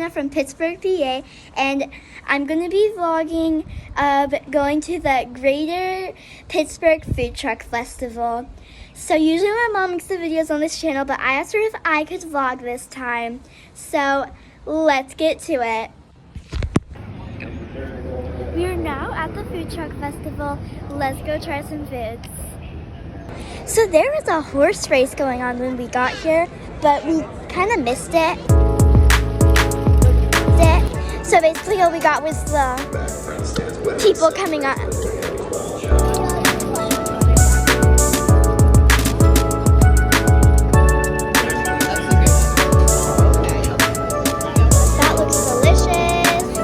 Anna from Pittsburgh, PA, and I'm going to be vlogging going to the Greater Pittsburgh Food Truck Festival. So usually my mom makes the videos on this channel, but I asked her if I could vlog this time. So let's get to it. We are now at the Food Truck Festival. Let's go try some foods. So there was a horse race going on when we got here, but we kind of missed it. So basically all we got was the people coming up. That looks delicious.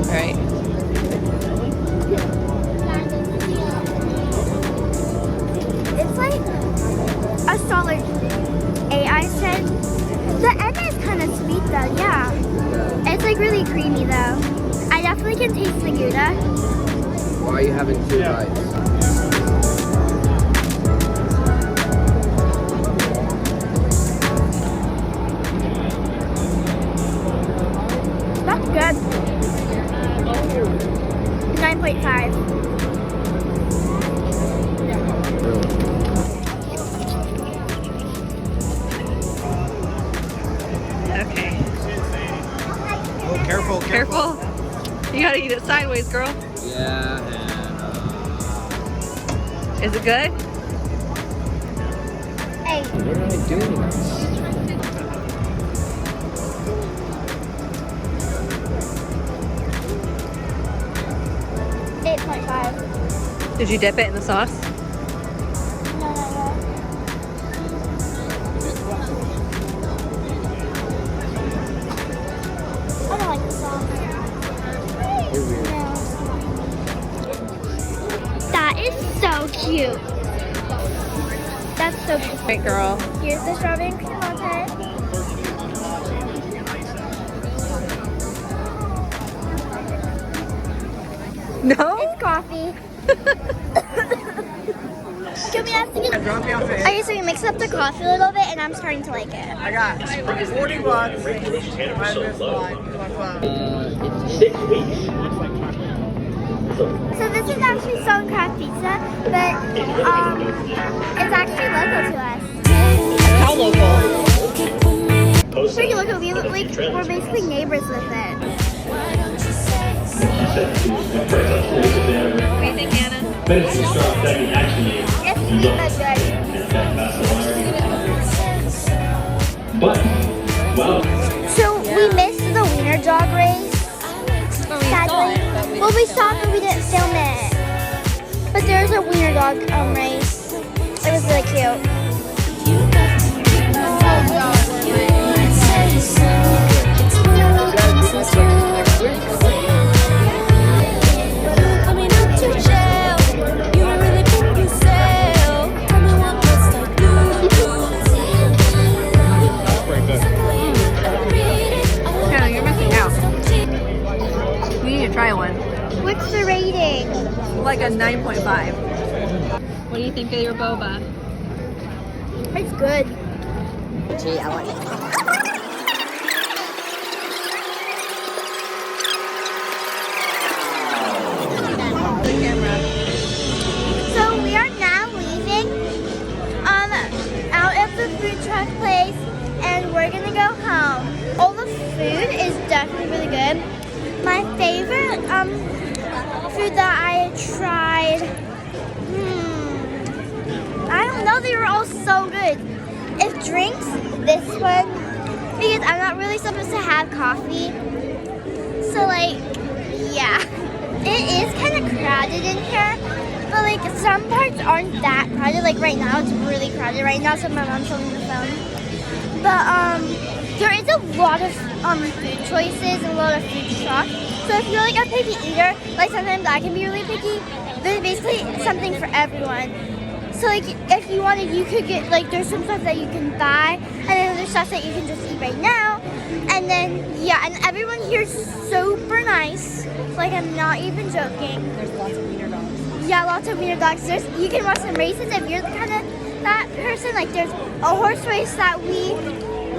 All right. It's like a solid 8, I said. The end is kind of sweet though, yeah. It's like really creamy though. I definitely can taste the Gouda. Why are you having 2 bites? That's good. 9.5. Okay. Oh, careful, Careful. You gotta eat it sideways, girl. Yeah, and Is it good? Hey. what am I doing? 8.5. Did you dip it in the sauce? No. I don't like the sauce. You're weird. No. That is so cute. That's so cute. Great girl. Here's the strawberry and cream latte. No? It's coffee. Can we ask to get... Drop me off at Okay, so we mixed up the coffee a little bit, and I'm starting to like it. I got 40 bucks. I missed mine. 6 weeks. So this is actually Stonecraft Pizza, but it's actually local to us. How local? Pretty local. We're basically neighbors with it. What do you think, Anna? It's sweet but good. But, wow. So we missed the wiener dog race. Sadly. Well, we saw it, but we didn't film it. But there's a wiener dog race. It was really cute. Hannah, you're missing out. You need to try one. What's the rating? Like a 9.5. What do you think of your boba? It's good. Gee, I want it. So we are now leaving out of the food truck place, and we're gonna go home. All the food is definitely really good. My favorite food that I tried, I don't know, they were all so good. If drinks, this one, because I'm not really supposed to have coffee. So like, yeah. It is kind of crowded in here, but like some parts aren't that crowded. Like right now, it's really crowded right now, so my mom's holding the phone. But there is a lot of food choices and a lot of food trucks. So if you're like a picky eater, like sometimes I can be really picky, there's basically something for everyone. So like if you wanted, you could get like there's some stuff that you can buy, and then there's stuff that you can just eat right now. And then yeah, and everyone here is super nice. Like I'm not even joking. There's lots of wiener dogs. Yeah, lots of wiener dogs. You can watch some races if you're the kind of that person. Like there's a horse race that we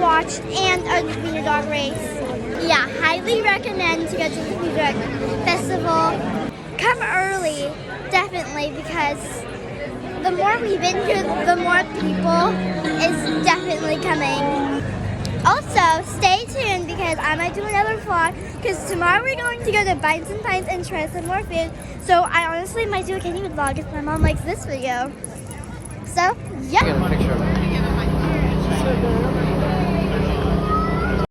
watched and a wiener dog race. Yeah, highly recommend to go to the Pittsburgh Festival. Come early, definitely, because the more we've been here, the more people is definitely coming. Also, stay tuned because I might do another vlog because tomorrow we're going to go to Bites and Pints and try some more food. So I honestly might do a candy vlog if my mom likes this video. So, yeah. Get a picture of it.